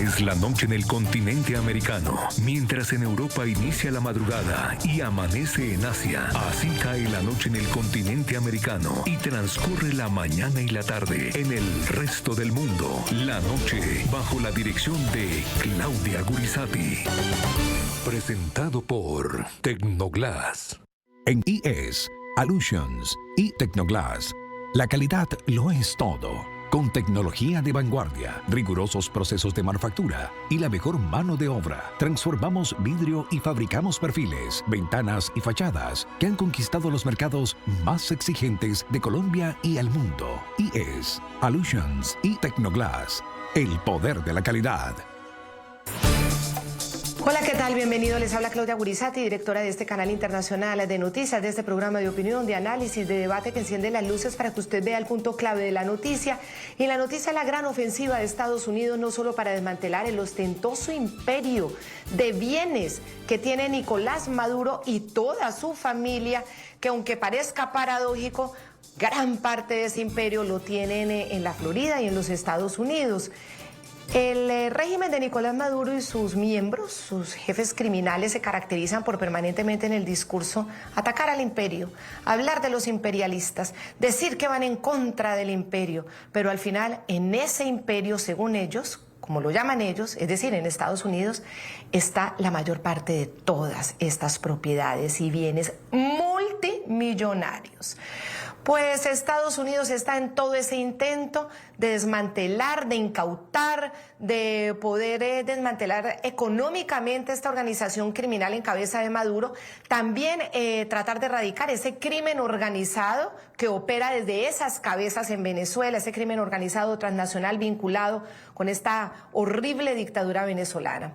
Es la noche en el continente americano, mientras en Europa inicia la madrugada y amanece en Asia. Así cae la noche en el continente americano y transcurre la mañana y la tarde en el resto del mundo. La noche bajo la dirección de Claudia Gurizati. Presentado por Tecnoglass. En IES, Allusions y Tecnoglass, la calidad lo es todo. Con tecnología de vanguardia, rigurosos procesos de manufactura y la mejor mano de obra, transformamos vidrio y fabricamos perfiles, ventanas y fachadas que han conquistado los mercados más exigentes de Colombia y el mundo. IES, Allusions y Tecnoglass, el poder de la calidad. Hola, ¿qué tal? Bienvenido. Les habla Claudia Gurizati, directora de este canal internacional de noticias, de este programa de opinión, de análisis, de debate que enciende las luces para que usted vea el punto clave de la noticia. Y la noticia es la gran ofensiva de Estados Unidos, no solo para desmantelar el ostentoso imperio de bienes que tiene Nicolás Maduro y toda su familia, que aunque parezca paradójico, gran parte de ese imperio lo tienen en la Florida y en los Estados Unidos. El régimen de Nicolás Maduro y sus miembros, sus jefes criminales, se caracterizan por permanentemente en el discurso atacar al imperio, hablar de los imperialistas, decir que van en contra del imperio, pero al final en ese imperio, según ellos, como lo llaman ellos, es decir, en Estados Unidos, está la mayor parte de todas estas propiedades y bienes multimillonarios. Pues Estados Unidos está en todo ese intento de desmantelar, de incautar, de poder desmantelar económicamente esta organización criminal en cabeza de Maduro. También tratar de erradicar ese crimen organizado que opera desde esas cabezas en Venezuela, ese crimen organizado transnacional vinculado con esta horrible dictadura venezolana.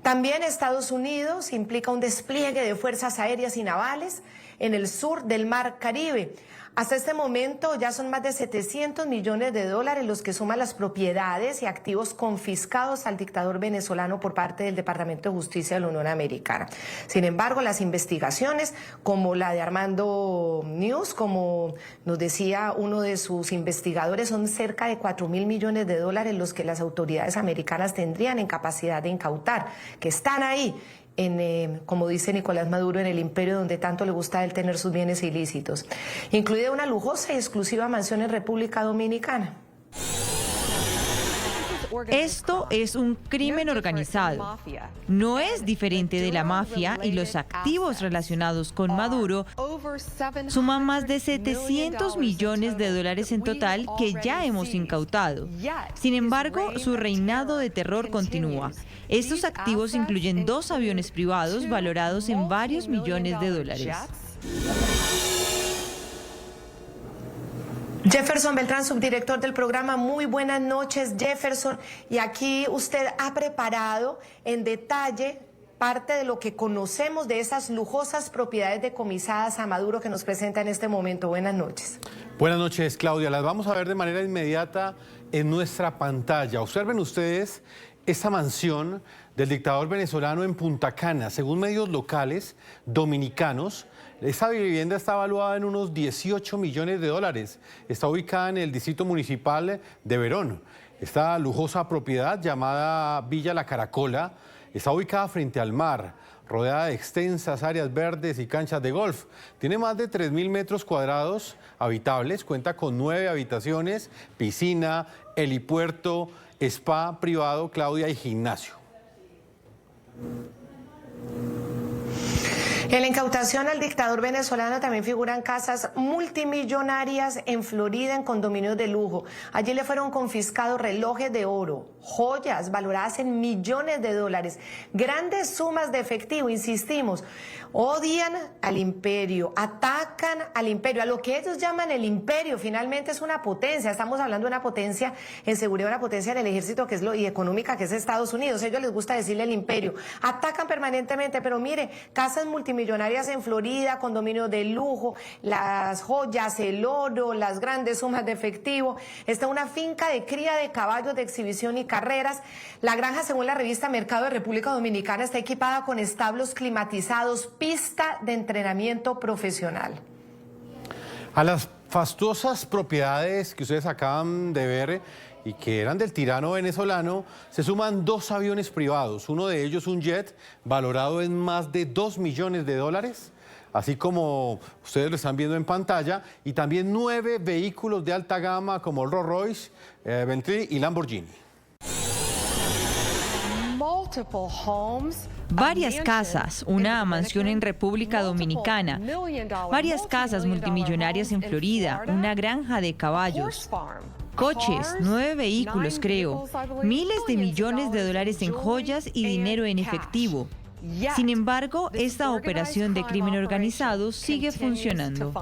También Estados Unidos implica un despliegue de fuerzas aéreas y navales en el sur del Mar Caribe. Hasta este momento ya son más de 700 millones de dólares los que suman las propiedades y activos confiscados al dictador venezolano por parte del Departamento de Justicia de la Unión Americana. Sin embargo, las investigaciones, como la de Armando News, como nos decía uno de sus investigadores, son cerca de 4.000 millones de dólares los que las autoridades americanas tendrían en capacidad de incautar, que están ahí, como dice Nicolás Maduro, en el imperio donde tanto le gusta a él tener sus bienes ilícitos, incluida una lujosa y exclusiva mansión en República Dominicana. Esto es un crimen organizado. No es diferente de la mafia y los activos relacionados con Maduro suman más de 700 millones de dólares en total que ya hemos incautado. Sin embargo, su reinado de terror continúa. Estos activos incluyen 2 aviones privados valorados en varios millones de dólares. Jefferson Beltrán, subdirector del programa. Muy buenas noches, Jefferson. Y aquí usted ha preparado en detalle parte de lo que conocemos de esas lujosas propiedades decomisadas a Maduro que nos presenta en este momento. Buenas noches. Buenas noches, Claudia. Las vamos a ver de manera inmediata en nuestra pantalla. Observen ustedes esta mansión del dictador venezolano en Punta Cana. Según medios locales dominicanos, esta vivienda está evaluada en unos 18 millones de dólares. Está ubicada en el distrito municipal de Verón. Esta lujosa propiedad, llamada Villa La Caracola, está ubicada frente al mar, rodeada de extensas áreas verdes y canchas de golf. Tiene más de 3.000 metros cuadrados habitables, cuenta con 9 habitaciones, piscina, helipuerto, spa privado, Claudia, y gimnasio. En la incautación al dictador venezolano también figuran casas multimillonarias en Florida en condominios de lujo. Allí le fueron confiscados relojes de oro, joyas valoradas en millones de dólares, grandes sumas de efectivo, insistimos. Odian al imperio, atacan al imperio, a lo que ellos llaman el imperio. Finalmente es una potencia, estamos hablando de una potencia en seguridad, una potencia en el ejército que es y económica, que es Estados Unidos. A ellos les gusta decirle el imperio. Atacan permanentemente, pero mire, casas multimillonarias en Florida, condominios de lujo, las joyas, el oro, las grandes sumas de efectivo. Está una finca de cría de caballos de exhibición y carreras. La granja, según la revista Mercado de República Dominicana, está equipada con establos climatizados, pista de entrenamiento profesional. A las fastuosas propiedades que ustedes acaban de ver y que eran del tirano venezolano, se suman 2 aviones privados, uno de ellos un jet valorado en más de $2 millones, así como ustedes lo están viendo en pantalla, y también 9 vehículos de alta gama como Rolls Royce, Bentley y Lamborghini. Varias casas, una mansión en República Dominicana, varias casas multimillonarias en Florida, una granja de caballos, coches, 9 vehículos creo, miles de millones de dólares en joyas y dinero en efectivo. Sin embargo, esta operación de crimen organizado sigue funcionando.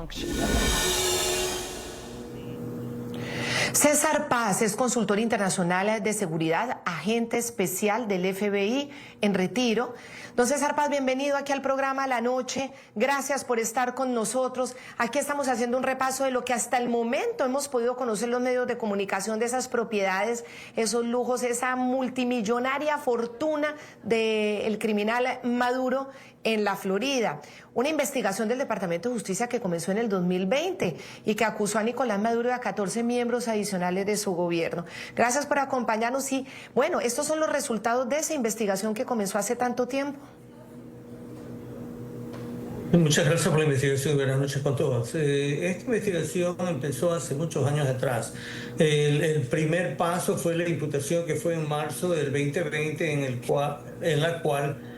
César Paz es consultor internacional de seguridad, agente especial del FBI en retiro. Don César Paz, bienvenido aquí al programa La Noche. Gracias por estar con nosotros. Aquí estamos haciendo un repaso de lo que hasta el momento hemos podido conocer los medios de comunicación de esas propiedades, esos lujos, esa multimillonaria fortuna del criminal Maduro en la Florida. Una investigación del Departamento de Justicia que comenzó en el 2020 y que acusó a Nicolás Maduro y a 14 miembros adicionales de su gobierno. Gracias por acompañarnos y, bueno, estos son los resultados de esa investigación que comenzó hace tanto tiempo. Muchas gracias por la investigación. Buenas noches con todos. Esta investigación empezó hace muchos años atrás. El primer paso fue la imputación que fue en marzo del 2020 en la cual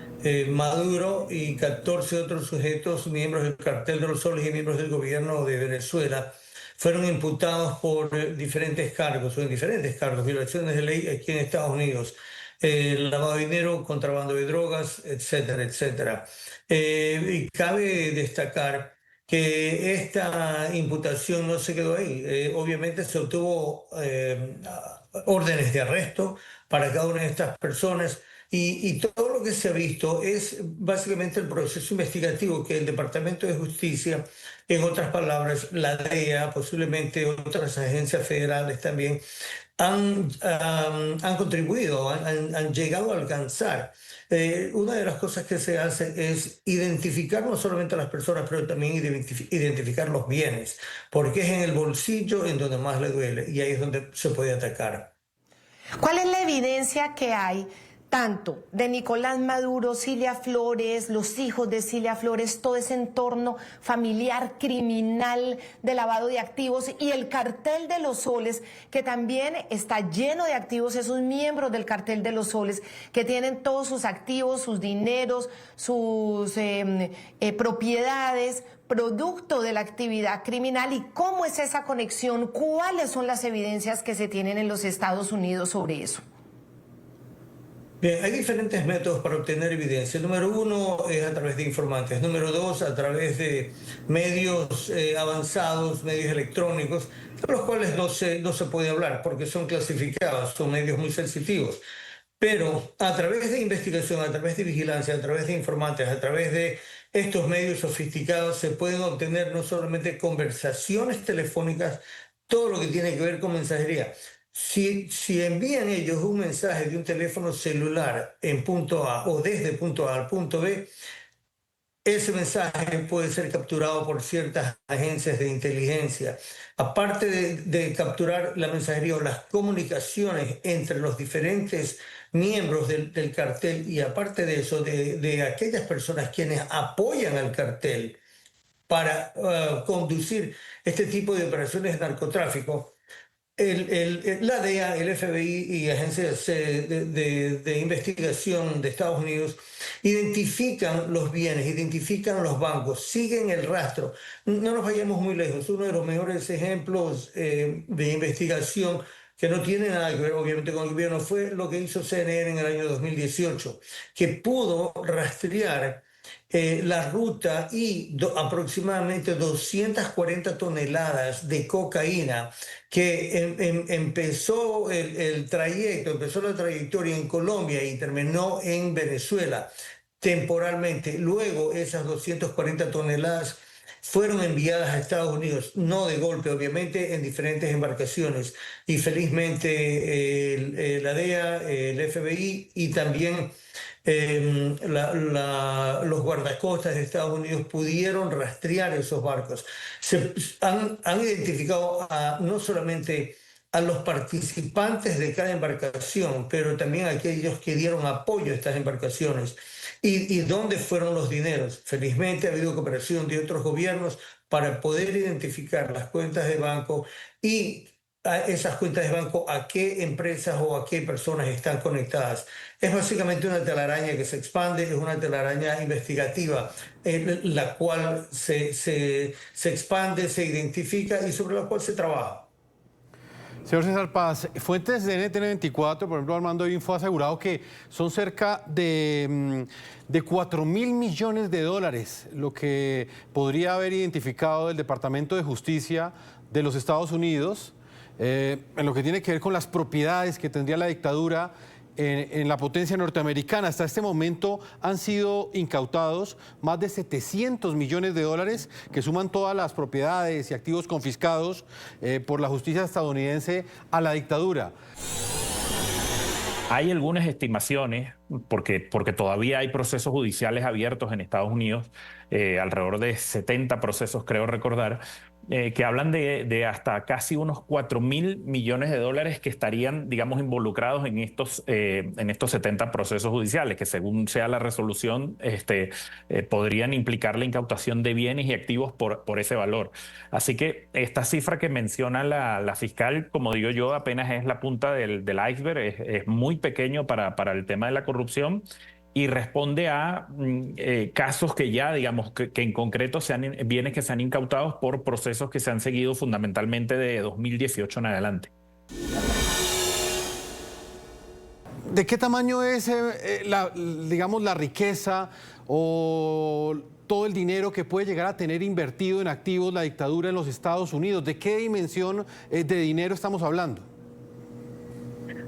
Maduro y 14 otros sujetos, miembros del Cartel de los Soles y miembros del gobierno de Venezuela, fueron imputados por diferentes cargos, violaciones de ley aquí en Estados Unidos, lavado de dinero, contrabando de drogas, etcétera, etcétera. Y cabe destacar que esta imputación no se quedó ahí. Obviamente se obtuvo órdenes de arresto para cada una de estas personas. Y todo lo que se ha visto es básicamente el proceso investigativo que el Departamento de Justicia, en otras palabras, la DEA, posiblemente otras agencias federales también, han contribuido, han llegado a alcanzar. Una de las cosas que se hace es identificar no solamente a las personas, pero también identificar los bienes, porque es en el bolsillo en donde más le duele y ahí es donde se puede atacar. ¿Cuál es la evidencia que hay tanto de Nicolás Maduro, Cilia Flores, los hijos de Cilia Flores, todo ese entorno familiar, criminal, de lavado de activos y el Cartel de los Soles, que también está lleno de activos, esos miembros del Cartel de los Soles, que tienen todos sus activos, sus dineros, sus propiedades, producto de la actividad criminal? ¿Y cómo es esa conexión? ¿Cuáles son las evidencias que se tienen en los Estados Unidos sobre eso? Bien, hay diferentes métodos para obtener evidencia. Número 1 es a través de informantes. Número 2, a través de medios avanzados, medios electrónicos, de los cuales no se puede hablar porque son clasificados, son medios muy sensitivos. Pero a través de investigación, a través de vigilancia, a través de informantes, a través de estos medios sofisticados, se pueden obtener no solamente conversaciones telefónicas, todo lo que tiene que ver con mensajería. Si envían ellos un mensaje de un teléfono celular en punto A o desde punto A al punto B, ese mensaje puede ser capturado por ciertas agencias de inteligencia. Aparte de capturar la mensajería o las comunicaciones entre los diferentes miembros del cartel y aparte de eso, de aquellas personas quienes apoyan al cartel para conducir este tipo de operaciones de narcotráfico, la DEA, el FBI y agencias de investigación de Estados Unidos identifican los bienes, identifican los bancos, siguen el rastro. No nos vayamos muy lejos. Uno de los mejores ejemplos de investigación que no tiene nada que ver obviamente con el gobierno fue lo que hizo CNN en el año 2018, que pudo rastrear la ruta y aproximadamente 240 toneladas de cocaína que empezó la trayectoria en Colombia y terminó en Venezuela temporalmente. Luego esas 240 toneladas fueron enviadas a Estados Unidos, no de golpe, obviamente, en diferentes embarcaciones. Y felizmente la DEA, el FBI y también los guardacostas de Estados Unidos pudieron rastrear esos barcos. Han identificado no solamente a los participantes de cada embarcación, pero también a aquellos que dieron apoyo a estas embarcaciones. ¿Y dónde fueron los dineros? Felizmente ha habido cooperación de otros gobiernos para poder identificar las cuentas de banco y a esas cuentas de banco a qué empresas o a qué personas están conectadas. Es básicamente una telaraña que se expande, es una telaraña investigativa, la cual se expande, se identifica y sobre la cual se trabaja. Señor César Paz, fuentes de NTN24, por ejemplo, Armando Info ha asegurado que son cerca de 4.000 millones de dólares lo que podría haber identificado el Departamento de Justicia de los Estados Unidos en lo que tiene que ver con las propiedades que tendría la dictadura en la potencia norteamericana. Hasta este momento han sido incautados más de 700 millones de dólares que suman todas las propiedades y activos confiscados por la justicia estadounidense a la dictadura. Hay algunas estimaciones, porque todavía hay procesos judiciales abiertos en Estados Unidos, alrededor de 70 procesos creo recordar, que hablan de hasta casi unos 4.000 millones de dólares que estarían, digamos, involucrados en estos 70 procesos judiciales, que según sea la resolución, podrían implicar la incautación de bienes y activos por ese valor. Así que esta cifra que menciona la fiscal, como digo yo, apenas es la punta del iceberg, es muy pequeño para el tema de la corrupción. Y responde a casos que ya, digamos, que en concreto bienes que se han incautado por procesos que se han seguido fundamentalmente de 2018 en adelante. ¿De qué tamaño es, digamos, la riqueza o todo el dinero que puede llegar a tener invertido en activos la dictadura en los Estados Unidos? ¿De qué dimensión de dinero estamos hablando?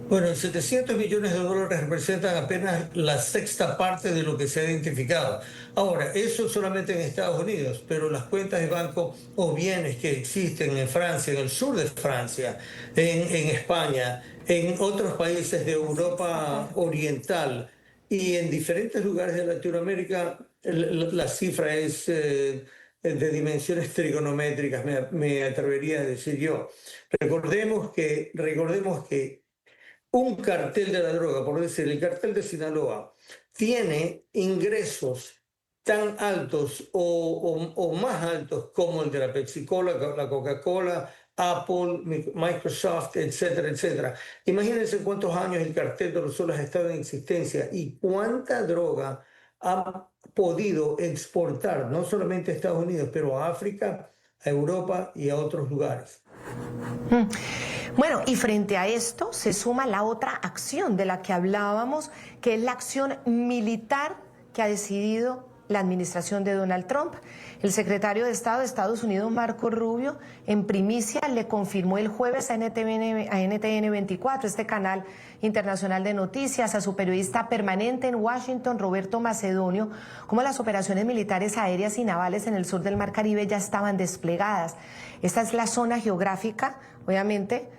Bueno, 700 millones de dólares representan apenas la sexta parte de lo que se ha identificado. Ahora, eso solamente en Estados Unidos, pero las cuentas de banco o bienes que existen en Francia, en el sur de Francia, en España, en otros países de Europa Oriental y en diferentes lugares de Latinoamérica, la cifra es de dimensiones trigonométricas, me atrevería a decir yo. Recordemos que un cartel de la droga, por decir, el cartel de Sinaloa, tiene ingresos tan altos o más altos como el de la Pepsi-Cola, la Coca-Cola, Apple, Microsoft, etcétera, etcétera. Imagínense cuántos años el cartel de los soles ha estado en existencia y cuánta droga ha podido exportar, no solamente a Estados Unidos, pero a África, a Europa y a otros lugares. Bueno, y frente a esto se suma la otra acción de la que hablábamos, que es la acción militar que ha decidido la administración de Donald Trump. El secretario de Estado de Estados Unidos, Marco Rubio, en primicia le confirmó el jueves a NTN 24, este canal internacional de noticias, a su periodista permanente en Washington, Roberto Macedonio, cómo las operaciones militares aéreas y navales en el sur del Mar Caribe ya estaban desplegadas. Esta es la zona geográfica, obviamente,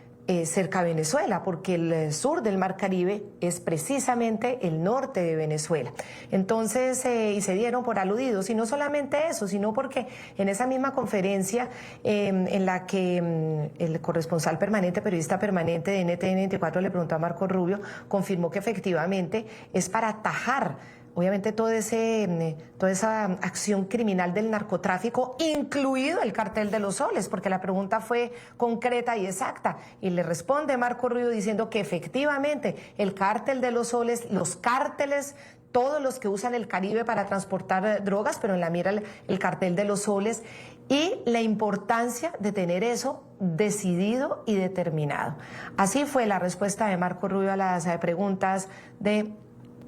cerca de Venezuela, porque el sur del Mar Caribe es precisamente el norte de Venezuela. Entonces, y se dieron por aludidos, y no solamente eso, sino porque en esa misma conferencia en la que el corresponsal permanente, periodista permanente de NTN 24 le preguntó a Marco Rubio, confirmó que efectivamente es para atajar obviamente toda esa acción criminal del narcotráfico, incluido el cartel de los soles, porque la pregunta fue concreta y exacta. Y le responde Marco Rubio diciendo que efectivamente el cártel de los soles, los cárteles, todos los que usan el Caribe para transportar drogas, pero en la mira el cartel de los soles, y la importancia de tener eso decidido y determinado. Así fue la respuesta de Marco Rubio a las preguntas de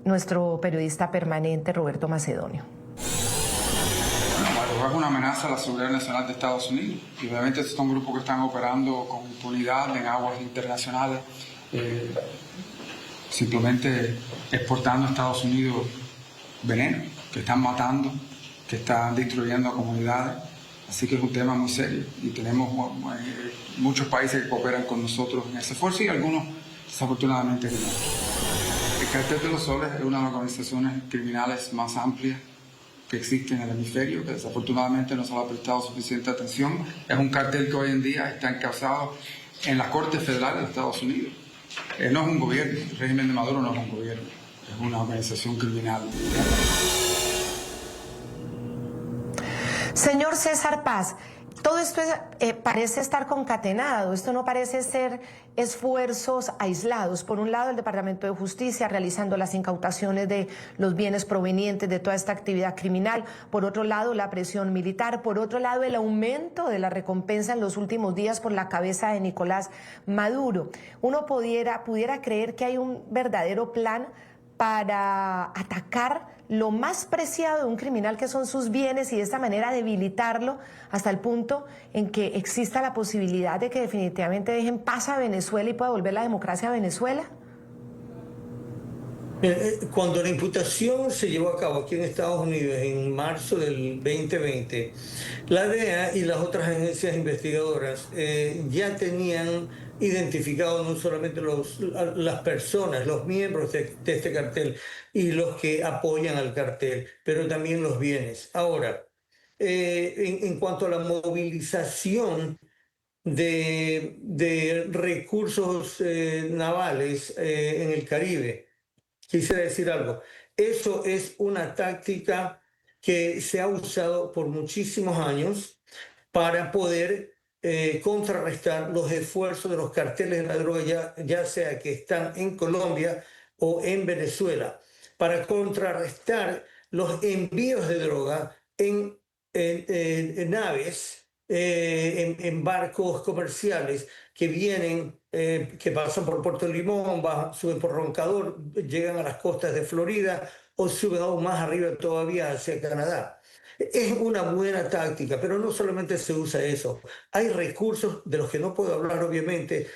nuestro periodista permanente Roberto Macedonio. Bueno, la droga es una amenaza a la seguridad nacional de Estados Unidos y obviamente estos son grupos que están operando con impunidad en aguas internacionales, simplemente exportando a Estados Unidos veneno, que están matando, que están destruyendo a comunidades. Así que es un tema muy serio y tenemos muchos países que cooperan con nosotros en ese esfuerzo y algunos desafortunadamente no. El Cartel de los Soles es una de las organizaciones criminales más amplias que existe en el hemisferio, que desafortunadamente no se le ha prestado suficiente atención. Es un cartel que hoy en día está encabezado en las Cortes Federales de Estados Unidos. No es un gobierno, el régimen de Maduro no es un gobierno, es una organización criminal. Señor César Paz, todo esto parece estar concatenado, esto no parece ser esfuerzos aislados. Por un lado, el Departamento de Justicia realizando las incautaciones de los bienes provenientes de toda esta actividad criminal. Por otro lado, la presión militar. Por otro lado, el aumento de la recompensa en los últimos días por la cabeza de Nicolás Maduro. Uno pudiera creer que hay un verdadero plan para atacar lo más preciado de un criminal, que son sus bienes, y de esta manera debilitarlo hasta el punto en que exista la posibilidad de que definitivamente dejen paz a Venezuela y pueda volver la democracia a Venezuela? Cuando la imputación se llevó a cabo aquí en Estados Unidos en marzo del 2020, la DEA y las otras agencias investigadoras ya tenían identificado no solamente las personas, los miembros de este cartel y los que apoyan al cartel, pero también los bienes. Ahora, en cuanto a la movilización de recursos navales en el Caribe, quisiera decir algo. Eso es una táctica que se ha usado por muchísimos años para poder contrarrestar los esfuerzos de los carteles de la droga, ya sea que están en Colombia o en Venezuela, para contrarrestar los envíos de droga en naves, en barcos comerciales que vienen, que pasan por Puerto Limón, suben por Roncador, llegan a las costas de Florida o suben aún más arriba todavía hacia Canadá. Es una buena táctica, pero no solamente se usa eso. Hay recursos de los que no puedo hablar, obviamente.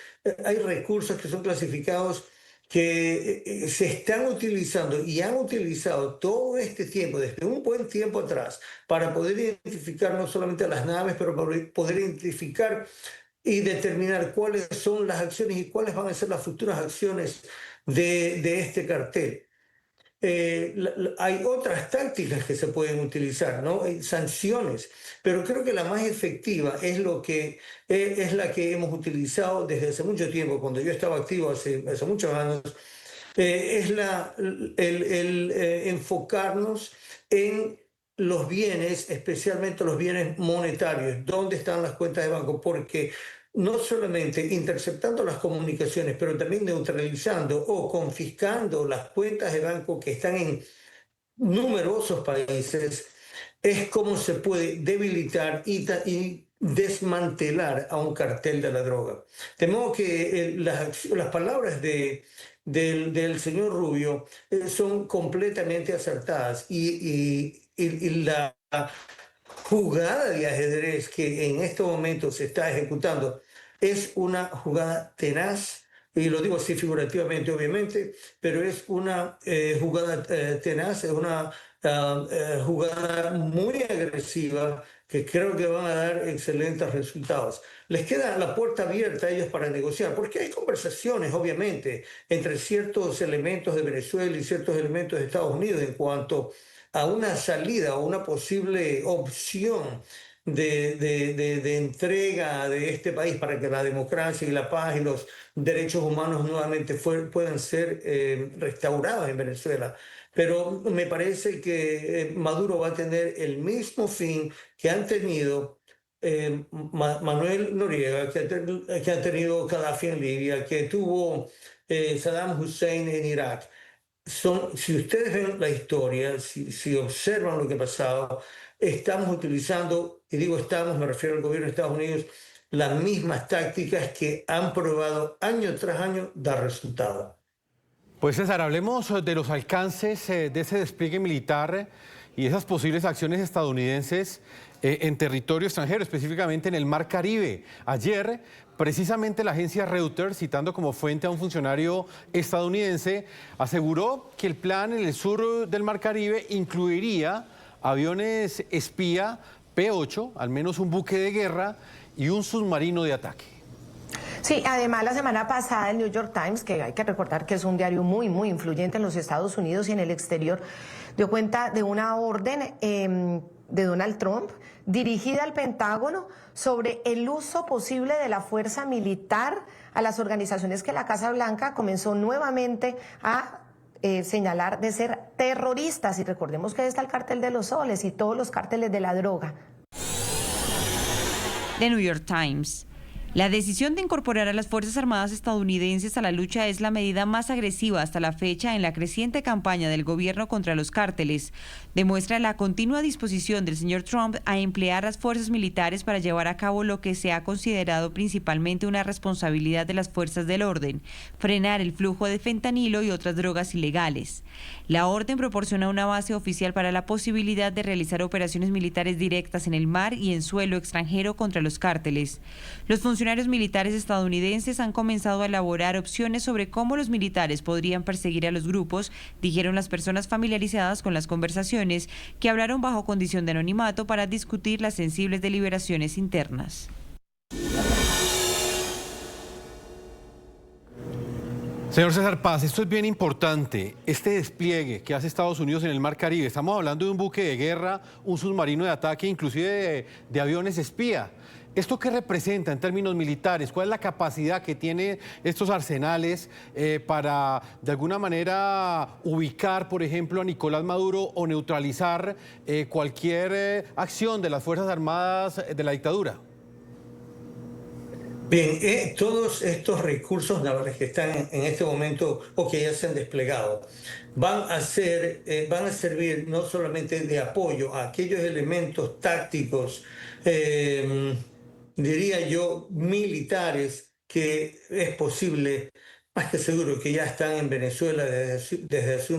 Hay recursos que son clasificados que se están utilizando y han utilizado todo este tiempo, desde un buen tiempo atrás, para poder identificar no solamente a las naves, pero para poder identificar y determinar cuáles son las acciones y cuáles van a ser las futuras acciones de este cartel. Hay otras tácticas que se pueden utilizar, ¿no? Hay sanciones, pero creo que la más efectiva es la que hemos utilizado desde hace mucho tiempo, cuando yo estaba activo hace muchos años, es el enfocarnos en los bienes, especialmente los bienes monetarios, dónde están las cuentas de banco, porque no solamente interceptando las comunicaciones, pero también neutralizando o confiscando las cuentas de banco que están en numerosos países, es como se puede debilitar y desmantelar a un cartel de la droga. De modo que las palabras del señor Rubio son completamente acertadas y la jugada de ajedrez que en estos momentos se está ejecutando es una jugada tenaz, y lo digo así figurativamente, obviamente, pero es una jugada tenaz, es una jugada muy agresiva que creo que van a dar excelentes resultados. Les queda la puerta abierta a ellos para negociar, porque hay conversaciones, obviamente, entre ciertos elementos de Venezuela y ciertos elementos de Estados Unidos en cuanto a una salida o una posible opción de entrega de este país para que la democracia y la paz y los derechos humanos nuevamente puedan ser restaurados en Venezuela. Pero me parece que Maduro va a tener el mismo fin que han tenido Manuel Noriega, que ha tenido Gaddafi en Libia, que tuvo Saddam Hussein en Irak. Si ustedes ven la historia, si observan lo que ha pasado, estamos utilizando, y digo estamos, me refiero al gobierno de Estados Unidos, las mismas tácticas que han probado año tras año dar resultado. Pues César, hablemos de los alcances de ese despliegue militar y esas posibles acciones estadounidenses en territorio extranjero, específicamente en el Mar Caribe. Ayer, precisamente la agencia Reuters, citando como fuente a un funcionario estadounidense, aseguró que el plan en el sur del Mar Caribe incluiría aviones espía P-8, al menos un buque de guerra y un submarino de ataque. Sí, además la semana pasada el New York Times, que hay que recordar que es un diario muy, muy influyente en los Estados Unidos y en el exterior, dio cuenta de una orden de Donald Trump dirigida al Pentágono sobre el uso posible de la fuerza militar a las organizaciones que la Casa Blanca comenzó nuevamente a señalar de ser terroristas. Y recordemos que ahí está el cártel de los soles y todos los cárteles de la droga. The New York Times. La decisión de incorporar a las Fuerzas Armadas estadounidenses a la lucha es la medida más agresiva hasta la fecha en la creciente campaña del gobierno contra los cárteles. Demuestra la continua disposición del señor Trump a emplear las fuerzas militares para llevar a cabo lo que se ha considerado principalmente una responsabilidad de las fuerzas del orden: frenar el flujo de fentanilo y otras drogas ilegales. La orden proporciona una base oficial para la posibilidad de realizar operaciones militares directas en el mar y en suelo extranjero contra los cárteles. Los funcionarios militares estadounidenses han comenzado a elaborar opciones sobre cómo los militares podrían perseguir a los grupos, dijeron las personas familiarizadas con las conversaciones, que hablaron bajo condición de anonimato para discutir las sensibles deliberaciones internas. Señor César Paz, esto es bien importante, este despliegue que hace Estados Unidos en el Mar Caribe. Estamos hablando de un buque de guerra, un submarino de ataque, inclusive de aviones espía. ¿Esto qué representa en términos militares? ¿Cuál es la capacidad que tienen estos arsenales para, de alguna manera, ubicar, por ejemplo, a Nicolás Maduro o neutralizar cualquier acción de las Fuerzas Armadas de la dictadura? Bien, todos estos recursos navales que están en este momento o que ya se han desplegado van a servir no solamente de apoyo a aquellos elementos tácticos, diría yo, militares, que es posible, más que seguro, que ya están en Venezuela desde hace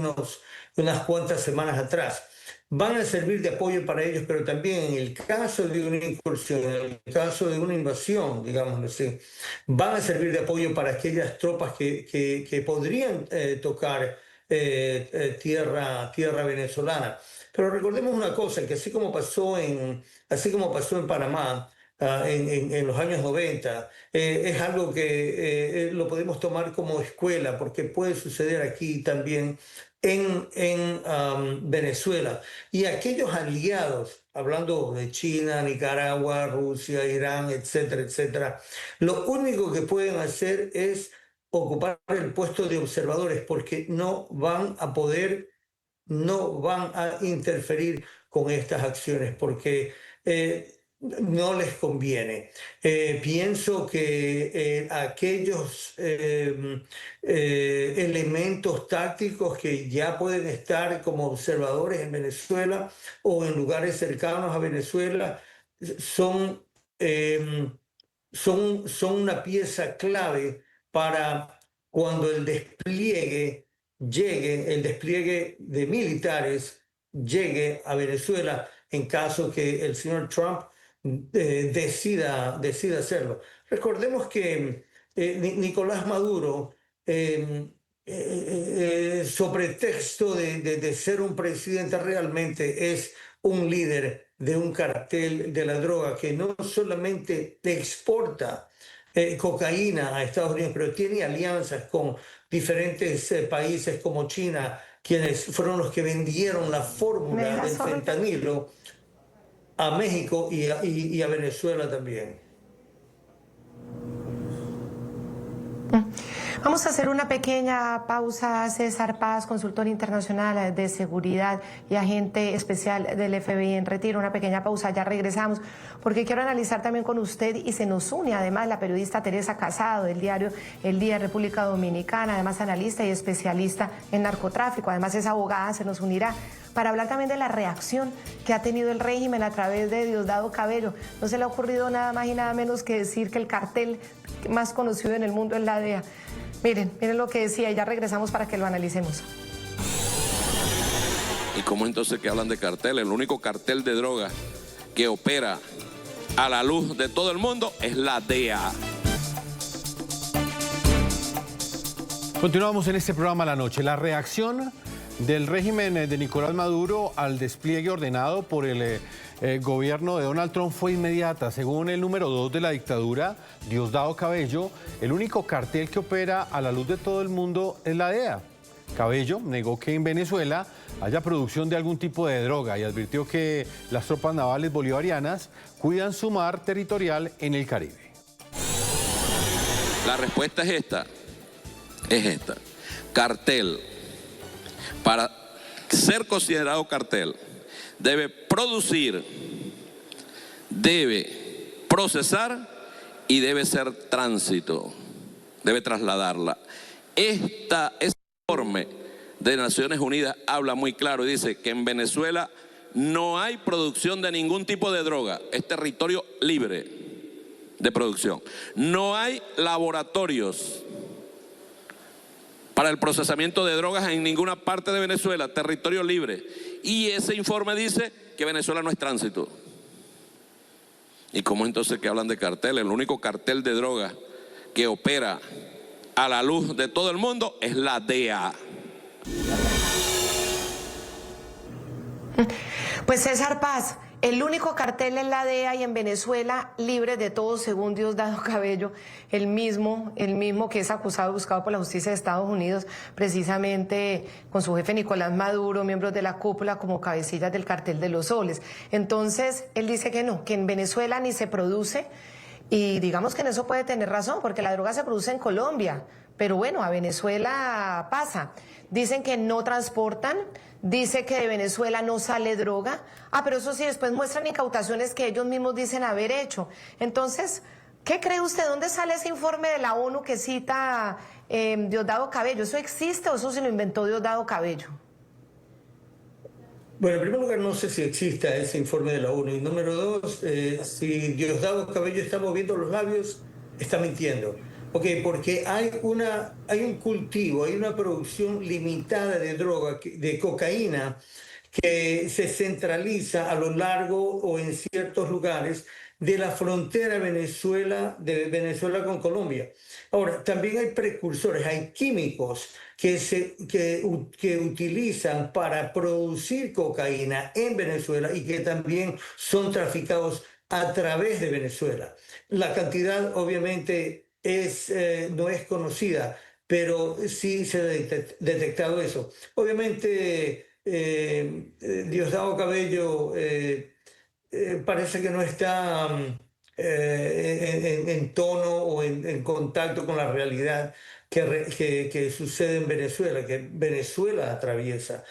unas cuantas semanas atrás. Van a servir de apoyo para ellos, pero también en el caso de una incursión, en el caso de una invasión, digámoslo así, van a servir de apoyo para aquellas tropas que podrían tocar tierra venezolana. Pero recordemos una cosa, que así como pasó en Panamá, en los años 90, es algo que lo podemos tomar como escuela, porque puede suceder aquí también en Venezuela. Y aquellos aliados, hablando de China, Nicaragua, Rusia, Irán, etcétera, etcétera, lo único que pueden hacer es ocupar el puesto de observadores, porque no van a interferir con estas acciones, porque no les conviene. Pienso que aquellos elementos tácticos que ya pueden estar como observadores en Venezuela o en lugares cercanos a Venezuela son una pieza clave para cuando el despliegue de militares llegue a Venezuela, en caso que el señor Trump decida hacerlo. Recordemos que Nicolás Maduro, sobre texto de ser un presidente, realmente es un líder de un cartel de la droga que no solamente exporta cocaína a Estados Unidos, pero tiene alianzas con diferentes países como China, quienes fueron los que vendieron la fórmula del fentanilo a México y a Venezuela también. Vamos a hacer una pequeña pausa. César Paz, consultor internacional de seguridad y agente especial del FBI en retiro. Una pequeña pausa, ya regresamos, porque quiero analizar también con usted, y se nos une además la periodista Teresa Casado del diario El Día de República Dominicana, además analista y especialista en narcotráfico, además es abogada, se nos unirá para hablar también de la reacción que ha tenido el régimen a través de Diosdado Cabello. No se le ha ocurrido nada más y nada menos que decir que el cartel más conocido en el mundo es la DEA. Miren lo que decía, y ya regresamos para que lo analicemos. ¿Y cómo entonces que hablan de cartel? El único cartel de droga que opera a la luz de todo el mundo es la DEA. Continuamos en este programa La Noche. La reacción del régimen de Nicolás Maduro al despliegue ordenado por el gobierno de Donald Trump fue inmediata. Según el número 2 de la dictadura, Diosdado Cabello, el único cartel que opera a la luz de todo el mundo es la DEA. Cabello negó que en Venezuela haya producción de algún tipo de droga y advirtió que las tropas navales bolivarianas cuidan su mar territorial en el Caribe. La respuesta es esta. Cartel. Para ser considerado cartel, debe producir, debe procesar y debe ser tránsito. Debe trasladarla. Ese informe de Naciones Unidas habla muy claro y dice que en Venezuela no hay producción de ningún tipo de droga. Es territorio libre de producción. No hay laboratorios para el procesamiento de drogas en ninguna parte de Venezuela, territorio libre. Y ese informe dice que Venezuela no es tránsito. ¿Y cómo entonces que hablan de cartel? El único cartel de drogas que opera a la luz de todo el mundo es la DEA. Pues César Paz, el único cartel es la DEA y en Venezuela libre de todo, según Diosdado Cabello, el mismo que es acusado y buscado por la justicia de Estados Unidos, precisamente con su jefe Nicolás Maduro, miembros de la cúpula como cabecillas del cartel de los soles. Entonces, él dice que no, que en Venezuela ni se produce, y digamos que en eso puede tener razón, porque la droga se produce en Colombia, pero bueno, a Venezuela pasa. Dicen que no transportan, dice que de Venezuela no sale droga. Pero eso sí, después muestran incautaciones que ellos mismos dicen haber hecho. Entonces, ¿qué cree usted? ¿Dónde sale ese informe de la ONU que cita Diosdado Cabello? ¿Eso existe o eso se lo inventó Diosdado Cabello? Bueno, en primer lugar, no sé si exista ese informe de la ONU. Y número 2, si Diosdado Cabello está moviendo los labios, está mintiendo. Porque hay un cultivo, hay una producción limitada de droga, de cocaína, que se centraliza a lo largo o en ciertos lugares de la frontera de Venezuela con Colombia. Ahora, también hay precursores, hay químicos que utilizan para producir cocaína en Venezuela y que también son traficados a través de Venezuela. La cantidad, obviamente, no es conocida, pero sí se ha detectado eso. Obviamente, Diosdado Cabello parece que no está en tono o en contacto con la realidad que sucede en Venezuela, que Venezuela atraviesa.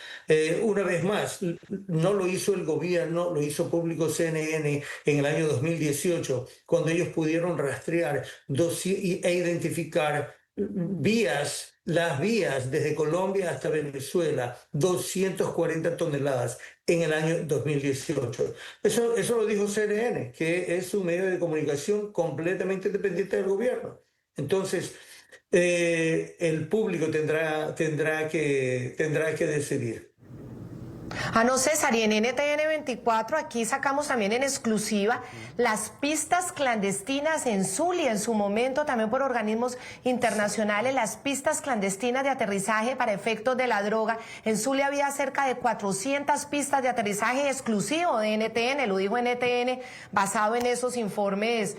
Una vez más, no lo hizo el gobierno, lo hizo público CNN en el año 2018, cuando ellos pudieron rastrear e identificar las vías desde Colombia hasta Venezuela, 240 toneladas en el año 2018. Eso lo dijo CNN, que es un medio de comunicación completamente dependiente del gobierno. Entonces, el público tendrá que decidir. No, César, y en NTN 24 aquí sacamos también en exclusiva las pistas clandestinas en Zulia, en su momento también por organismos internacionales, las pistas clandestinas de aterrizaje para efectos de la droga. En Zulia había cerca de 400 pistas de aterrizaje exclusivo de NTN, lo dijo NTN, basado en esos informes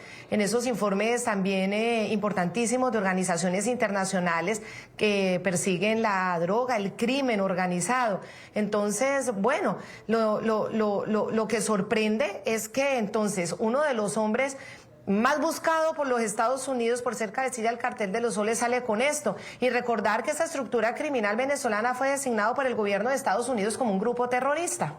también importantísimos de organizaciones internacionales que persiguen la droga, el crimen organizado. Entonces, bueno, lo que sorprende es que entonces uno de los hombres más buscado por los Estados Unidos por ser cabecilla del cartel de los soles sale con esto. Y recordar que esa estructura criminal venezolana fue designado por el gobierno de Estados Unidos como un grupo terrorista.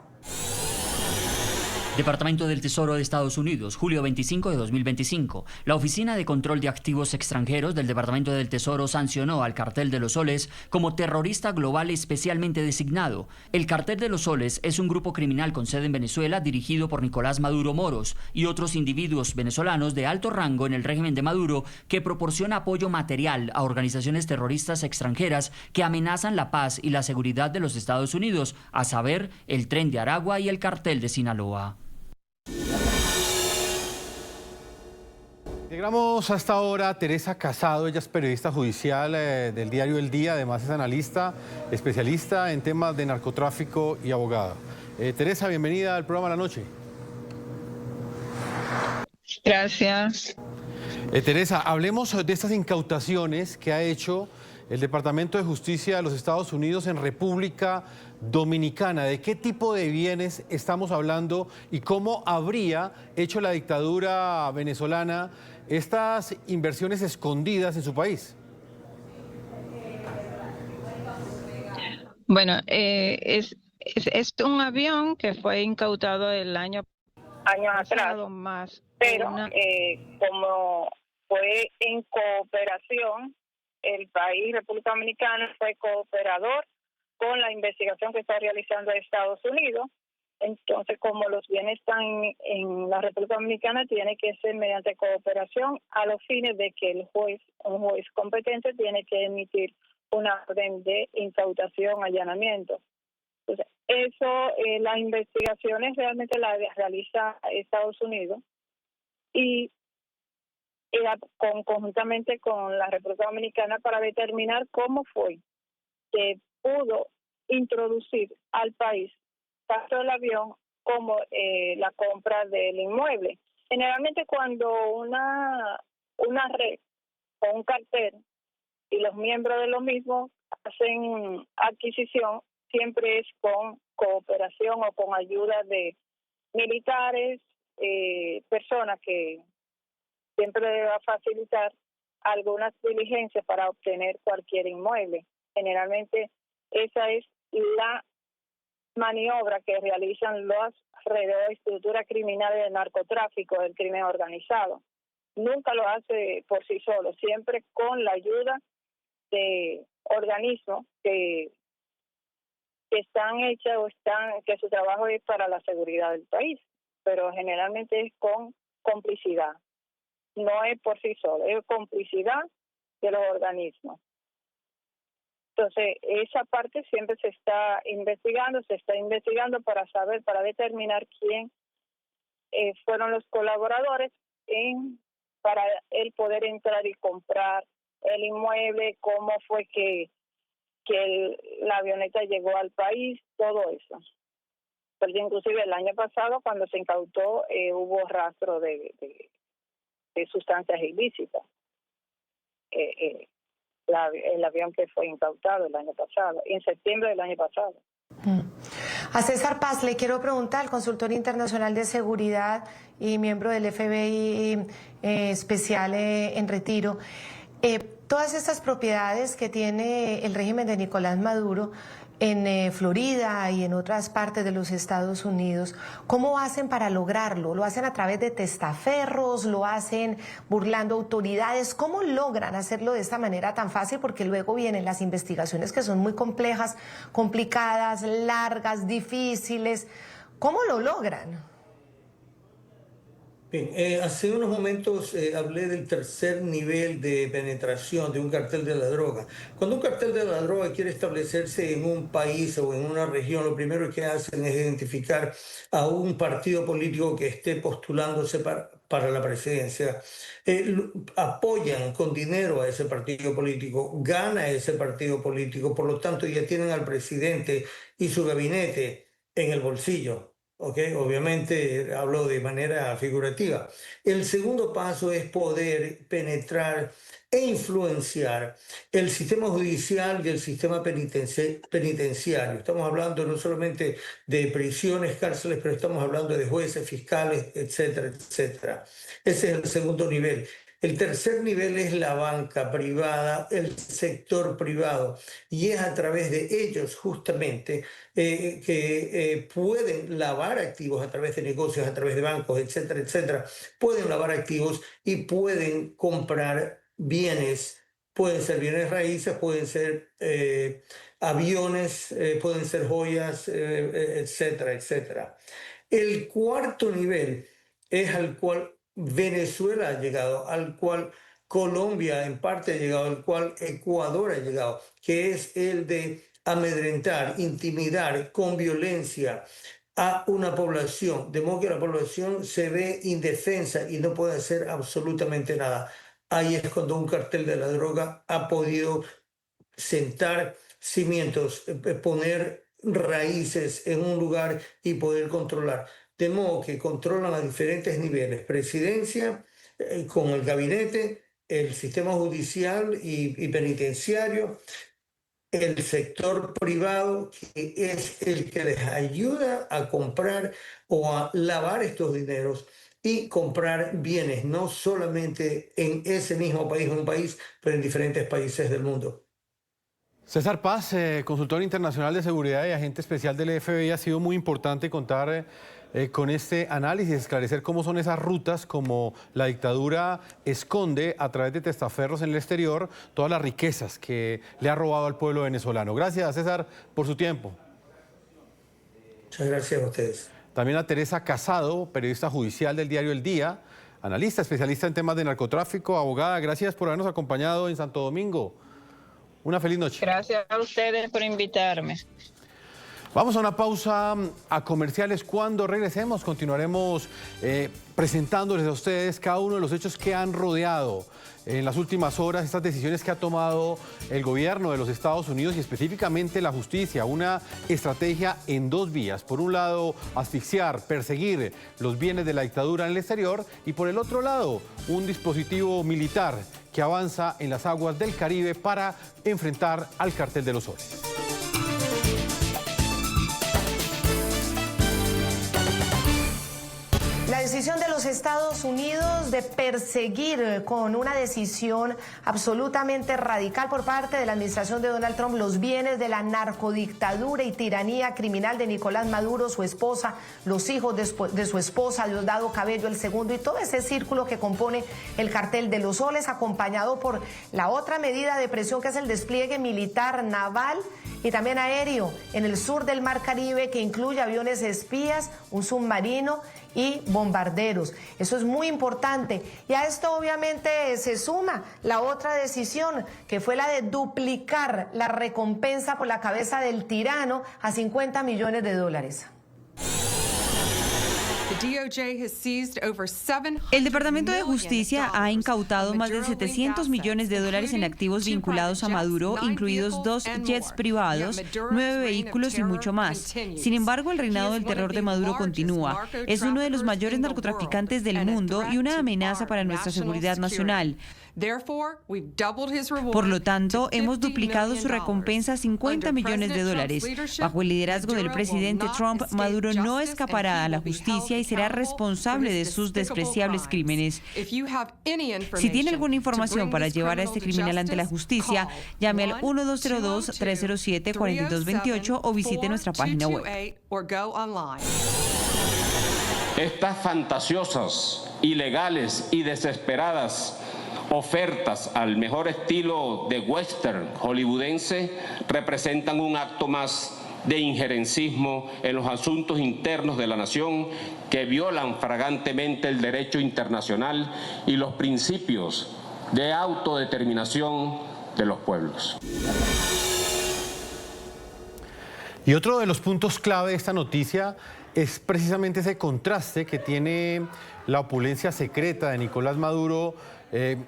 Departamento del Tesoro de Estados Unidos, julio 25 de 2025. La Oficina de Control de Activos Extranjeros del Departamento del Tesoro sancionó al Cartel de los Soles como terrorista global especialmente designado. El Cartel de los Soles es un grupo criminal con sede en Venezuela dirigido por Nicolás Maduro Moros y otros individuos venezolanos de alto rango en el régimen de Maduro que proporciona apoyo material a organizaciones terroristas extranjeras que amenazan la paz y la seguridad de los Estados Unidos, a saber, el Tren de Aragua y el Cartel de Sinaloa. Llegamos hasta ahora a Teresa Casado, ella es periodista judicial del diario El Día, además es analista, especialista en temas de narcotráfico y abogada. Teresa, bienvenida al programa La Noche. Gracias. Teresa, hablemos de estas incautaciones que ha hecho el Departamento de Justicia de los Estados Unidos en República Dominicana. ¿De qué tipo de bienes estamos hablando y cómo habría hecho la dictadura venezolana estas inversiones escondidas en su país? Bueno, es un avión que fue incautado el años atrás, más pero como fue en cooperación, el país, República Dominicana, fue cooperador con la investigación que está realizando Estados Unidos. Entonces, como los bienes están en la República Dominicana, tiene que ser mediante cooperación a los fines de que un juez competente tiene que emitir una orden de incautación, allanamiento. Entonces, las investigaciones realmente las realiza Estados Unidos y conjuntamente con la República Dominicana para determinar cómo fue que pudo introducir al país tanto el avión como la compra del inmueble. Generalmente cuando una red o un cartel y los miembros de lo mismo hacen adquisición, siempre es con cooperación o con ayuda de militares, personas que siempre va a facilitar algunas diligencias para obtener cualquier inmueble. Generalmente esa es la maniobra que realizan las redes o estructuras criminales de narcotráfico, del crimen organizado. Nunca lo hace por sí solo, siempre con la ayuda de organismos que están hechos o que su trabajo es para la seguridad del país, pero generalmente es con complicidad. No es por sí solo, es complicidad de los organismos. Entonces, esa parte siempre se está investigando para saber, para determinar quién fueron los colaboradores para él poder entrar y comprar el inmueble, cómo fue que la avioneta llegó al país, todo eso. Porque inclusive el año pasado, cuando se incautó, hubo rastro de sustancias ilícitas. El avión que fue incautado el año pasado, en septiembre del año pasado. A César Paz le quiero preguntar, consultor internacional de seguridad y miembro del FBI especial en retiro. Todas estas propiedades que tiene el régimen de Nicolás Maduro en Florida y en otras partes de los Estados Unidos, ¿cómo hacen para lograrlo? ¿Lo hacen a través de testaferros? ¿Lo hacen burlando autoridades? ¿Cómo logran hacerlo de esta manera tan fácil? Porque luego vienen las investigaciones que son muy complejas, complicadas, largas, difíciles. ¿Cómo lo logran? Bien, hace unos momentos hablé del tercer nivel de penetración de un cartel de la droga. Cuando un cartel de la droga quiere establecerse en un país o en una región, lo primero que hacen es identificar a un partido político que esté postulándose para la presidencia. Apoyan con dinero a ese partido político, gana ese partido político, por lo tanto ya tienen al presidente y su gabinete en el bolsillo. Obviamente hablo de manera figurativa. El segundo paso es poder penetrar e influenciar el sistema judicial y el sistema penitenciario. Estamos hablando no solamente de prisiones, cárceles, pero estamos hablando de jueces, fiscales, etcétera, etcétera. Ese es el segundo nivel. El tercer nivel es la banca privada, el sector privado, y es a través de ellos justamente que pueden lavar activos a través de negocios, a través de bancos, etcétera, etcétera. Pueden lavar activos y pueden comprar bienes. Pueden ser bienes raíces, pueden ser aviones, pueden ser joyas, etcétera, etcétera. El cuarto nivel es al cual Venezuela ha llegado, al cual Colombia en parte ha llegado, al cual Ecuador ha llegado, que es el de amedrentar, intimidar con violencia, a una población, de modo que la población se ve indefensa y no puede hacer absolutamente nada. Ahí es cuando un cartel de la droga ha podido sentar cimientos, poner raíces en un lugar y poder controlar. De modo que controlan a diferentes niveles, presidencia, con el gabinete, el sistema judicial y penitenciario, el sector privado, que es el que les ayuda a comprar o a lavar estos dineros y comprar bienes, no solamente en ese mismo país, un país, pero en diferentes países del mundo. César Paz, consultor internacional de seguridad y agente especial del FBI, ha sido muy importante contar con este análisis, esclarecer cómo son esas rutas, como la dictadura esconde a través de testaferros en el exterior todas las riquezas que le ha robado al pueblo venezolano. Gracias, César, por su tiempo. Muchas gracias a ustedes. También a Teresa Casado, periodista judicial del diario El Día, analista, especialista en temas de narcotráfico, abogada. Gracias por habernos acompañado en Santo Domingo. Una feliz noche. Gracias a ustedes por invitarme. Vamos a una pausa a comerciales. Cuando regresemos continuaremos presentándoles a ustedes cada uno de los hechos que han rodeado en las últimas horas estas decisiones que ha tomado el gobierno de los Estados Unidos y específicamente la justicia. Una estrategia en dos vías. Por un lado, asfixiar, perseguir los bienes de la dictadura en el exterior y por el otro lado, un dispositivo militar que avanza en las aguas del Caribe para enfrentar al Cartel de los Soles. La decisión de los Estados Unidos de perseguir con una decisión absolutamente radical por parte de la administración de Donald Trump los bienes de la narcodictadura y tiranía criminal de Nicolás Maduro, su esposa, los hijos de su esposa, Diosdado Cabello el segundo y todo ese círculo que compone el Cartel de los Soles, acompañado por la otra medida de presión que es el despliegue militar naval y también aéreo en el sur del Mar Caribe, que incluye aviones espías, un submarino y bombarderos. Eso es muy importante. Y a esto obviamente se suma la otra decisión, que fue la de duplicar la recompensa por la cabeza del tirano a $50 millones. El Departamento de Justicia ha incautado más de $700 millones en activos vinculados a Maduro, incluidos 2 jets privados, 9 vehículos y mucho más. Sin embargo, el reinado del terror de Maduro continúa. Es uno de los mayores narcotraficantes del mundo y una amenaza para nuestra seguridad nacional. Por lo tanto, hemos duplicado su recompensa a $50 millones. Bajo el liderazgo del presidente Trump, Maduro no escapará a la justicia y será responsable de sus despreciables crímenes. Si tiene alguna información para llevar a este criminal ante la justicia, llame al 1202-307-4228 o visite nuestra página web. Estas fantasiosas, ilegales y desesperadas ofertas al mejor estilo de western hollywoodense representan un acto más de injerencismo en los asuntos internos de la nación que violan flagrantemente el derecho internacional y los principios de autodeterminación de los pueblos. Y otro de los puntos clave de esta noticia es precisamente ese contraste que tiene la opulencia secreta de Nicolás Maduro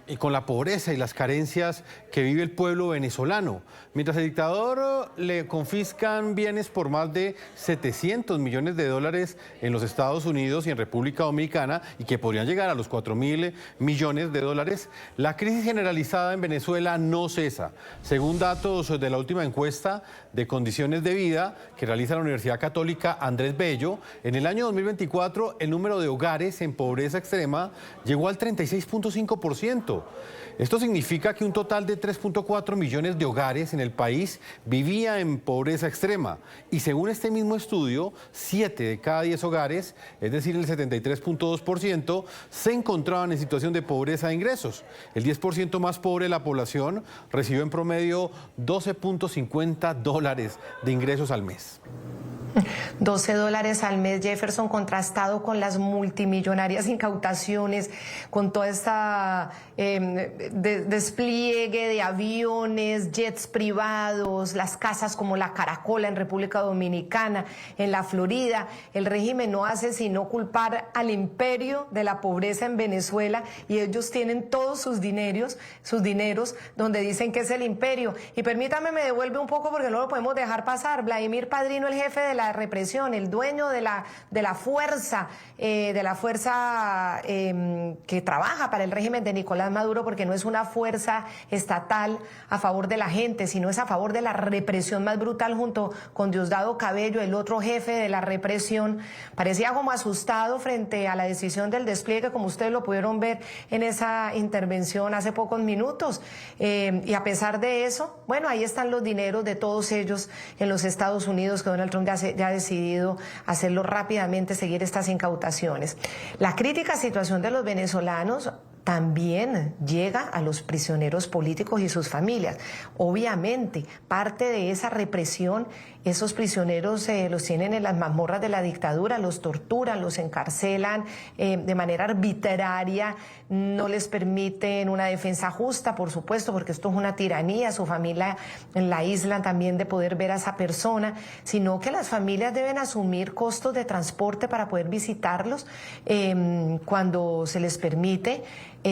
y con la pobreza y las carencias que vive el pueblo venezolano. Mientras el dictador le confiscan bienes por más de $700 millones en los Estados Unidos y en República Dominicana y que podrían llegar a los $4.000 millones, la crisis generalizada en Venezuela no cesa. Según datos de la última encuesta de condiciones de vida que realiza la Universidad Católica Andrés Bello, en el año 2024 el número de hogares en pobreza extrema llegó al 36.5%. Esto significa que un total de 3.4 millones de hogares en el país vivía en pobreza extrema. Y según este mismo estudio, 7 de cada 10 hogares, es decir, el 73.2%, se encontraban en situación de pobreza de ingresos. El 10% más pobre de la población recibió en promedio $12.50 de ingresos al mes. $12 al mes, Jefferson, contrastado con las multimillonarias incautaciones, con toda esta despliegue de aviones, jets privados, las casas como la Caracola en República Dominicana, en la Florida. El régimen no hace sino culpar al imperio de la pobreza en Venezuela, y ellos tienen todos sus dineros donde dicen que es el imperio. Y permítame, me devuelve un poco porque no lo podemos dejar pasar. Vladimir Padrino, el jefe de la represión, el dueño de la fuerza que trabaja para el régimen de Nicolás Maduro, porque no es una fuerza estatal a favor de la gente, sino es a favor de la represión más brutal, junto con Diosdado Cabello, el otro jefe de la represión. Parecía como asustado frente a la decisión del despliegue, como ustedes lo pudieron ver en esa intervención hace pocos minutos. Y a pesar de eso, bueno, ahí están los dineros de todos ellos en los Estados Unidos, que Donald Trump ya ha decidido hacerlo rápidamente, seguir estas incautaciones. La crítica situación de los venezolanos también llega a los prisioneros políticos y sus familias. Obviamente, parte de esa represión, esos prisioneros los tienen en las mazmorras de la dictadura, los torturan, los encarcelan de manera arbitraria, no les permiten una defensa justa, por supuesto, porque esto es una tiranía. Su familia en la isla también de poder ver a esa persona, sino que las familias deben asumir costos de transporte para poder visitarlos cuando se les permite.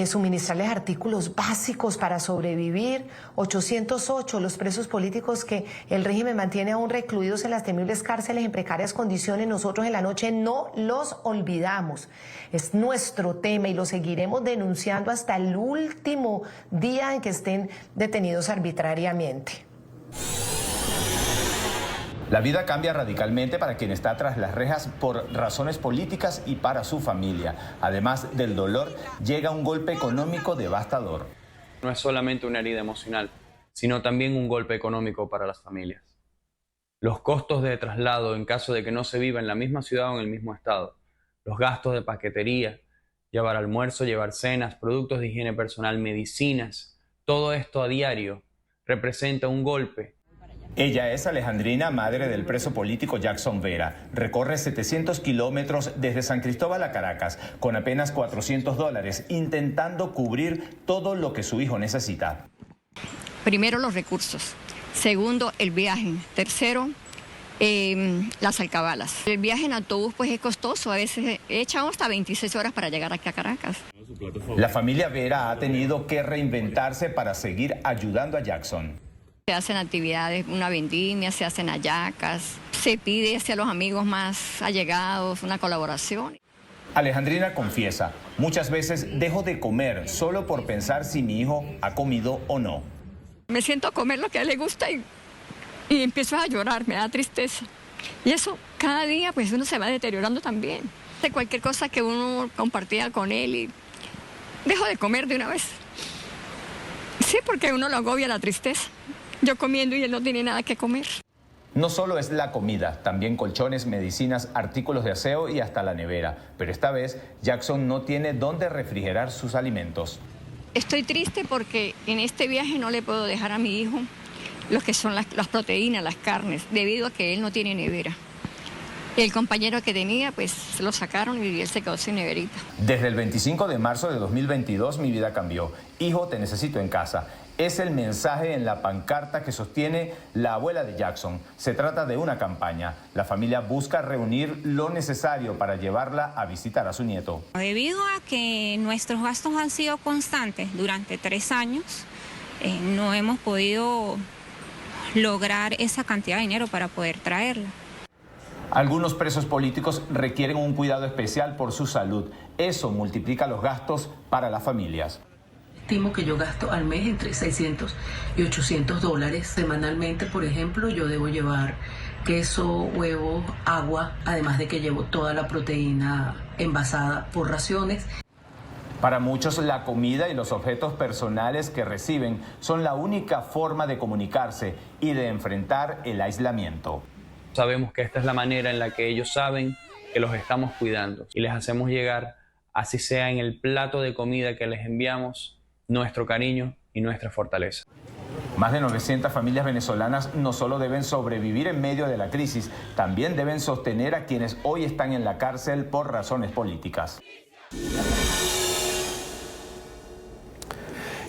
Suministrarles artículos básicos para sobrevivir. 808 los presos políticos que el régimen mantiene aún recluidos en las temibles cárceles en precarias condiciones. Nosotros en la noche no los olvidamos. Es nuestro tema y lo seguiremos denunciando hasta el último día en que estén detenidos arbitrariamente. La vida cambia radicalmente para quien está tras las rejas por razones políticas y para su familia. Además del dolor, llega un golpe económico devastador. No es solamente una herida emocional, sino también un golpe económico para las familias. Los costos de traslado en caso de que no se viva en la misma ciudad o en el mismo estado, los gastos de paquetería, llevar almuerzo, llevar cenas, productos de higiene personal, medicinas, todo esto a diario representa un golpe. Ella es Alejandrina, madre del preso político Jackson Vera. Recorre 700 kilómetros desde San Cristóbal a Caracas con apenas $400, intentando cubrir todo lo que su hijo necesita. Primero, los recursos. Segundo, el viaje. Tercero, las alcabalas. El viaje en autobús pues es costoso. A veces echamos hasta 26 horas para llegar aquí a Caracas. La familia Vera ha tenido que reinventarse para seguir ayudando a Jackson. Se hacen actividades, una vendimia, se hacen hallacas, se pide hacia los amigos más allegados una colaboración. Alejandrina confiesa, muchas veces dejo de comer solo por pensar si mi hijo ha comido o no. Me siento a comer lo que a él le gusta y empiezo a llorar, me da tristeza. Y eso cada día pues uno se va deteriorando también. De cualquier cosa que uno compartía con él y dejo de comer de una vez. Sí, porque uno lo agobia la tristeza. Yo comiendo y él no tiene nada que comer. No solo es la comida, también colchones, medicinas, artículos de aseo y hasta la nevera. Pero esta vez Jackson no tiene dónde refrigerar sus alimentos. Estoy triste porque en este viaje no le puedo dejar a mi hijo lo que son las proteínas, las carnes, debido a que él no tiene nevera. El compañero que tenía, pues lo sacaron y él se quedó sin neverita. Desde el 25 de marzo de 2022 mi vida cambió. Hijo, te necesito en casa. Es el mensaje en la pancarta que sostiene la abuela de Jackson. Se trata de una campaña. La familia busca reunir lo necesario para llevarla a visitar a su nieto. Debido a que nuestros gastos han sido constantes durante 3 años, no hemos podido lograr esa cantidad de dinero para poder traerla. Algunos presos políticos requieren un cuidado especial por su salud. Eso multiplica los gastos para las familias. Estimo que yo gasto al mes entre $600 y $800 semanalmente. Por ejemplo, yo debo llevar queso, huevo, agua, además de que llevo toda la proteína envasada por raciones. Para muchos, la comida y los objetos personales que reciben son la única forma de comunicarse y de enfrentar el aislamiento. Sabemos que esta es la manera en la que ellos saben que los estamos cuidando y les hacemos llegar, así sea en el plato de comida que les enviamos, nuestro cariño y nuestra fortaleza. Más de 900 familias venezolanas no solo deben sobrevivir en medio de la crisis, también deben sostener a quienes hoy están en la cárcel por razones políticas.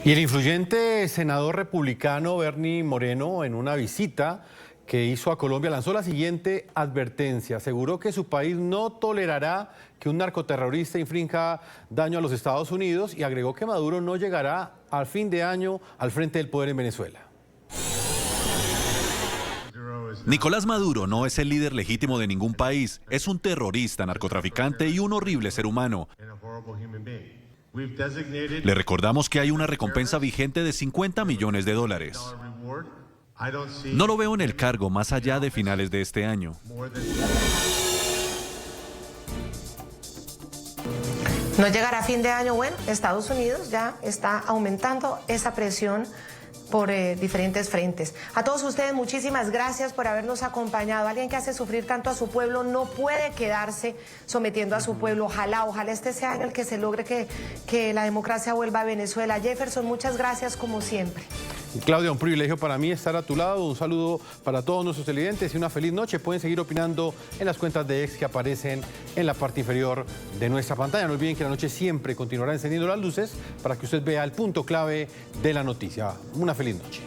Y el influyente senador republicano Bernie Moreno, en una visita que hizo a Colombia, lanzó la siguiente advertencia. Aseguró que su país no tolerará que un narcoterrorista infrinja daño a los Estados Unidos y agregó que Maduro no llegará al fin de año al frente del poder en Venezuela. Nicolás Maduro no es el líder legítimo de ningún país, es un terrorista, narcotraficante y un horrible ser humano. Le recordamos que hay una recompensa vigente de $50 millones. No lo veo en el cargo más allá de finales de este año. No llegará a fin de año. Bueno, Estados Unidos ya está aumentando esa presión por diferentes frentes. A todos ustedes, muchísimas gracias por habernos acompañado. Alguien que hace sufrir tanto a su pueblo no puede quedarse sometiendo a su pueblo. Ojalá este sea el que se logre que la democracia vuelva a Venezuela. Jefferson, muchas gracias como siempre. Claudia, un privilegio para mí estar a tu lado. Un saludo para todos nuestros televidentes y una feliz noche. Pueden seguir opinando en las cuentas de X que aparecen en la parte inferior de nuestra pantalla. No olviden que la noche siempre continuará encendiendo las luces para que usted vea el punto clave de la noticia. Una feliz noche.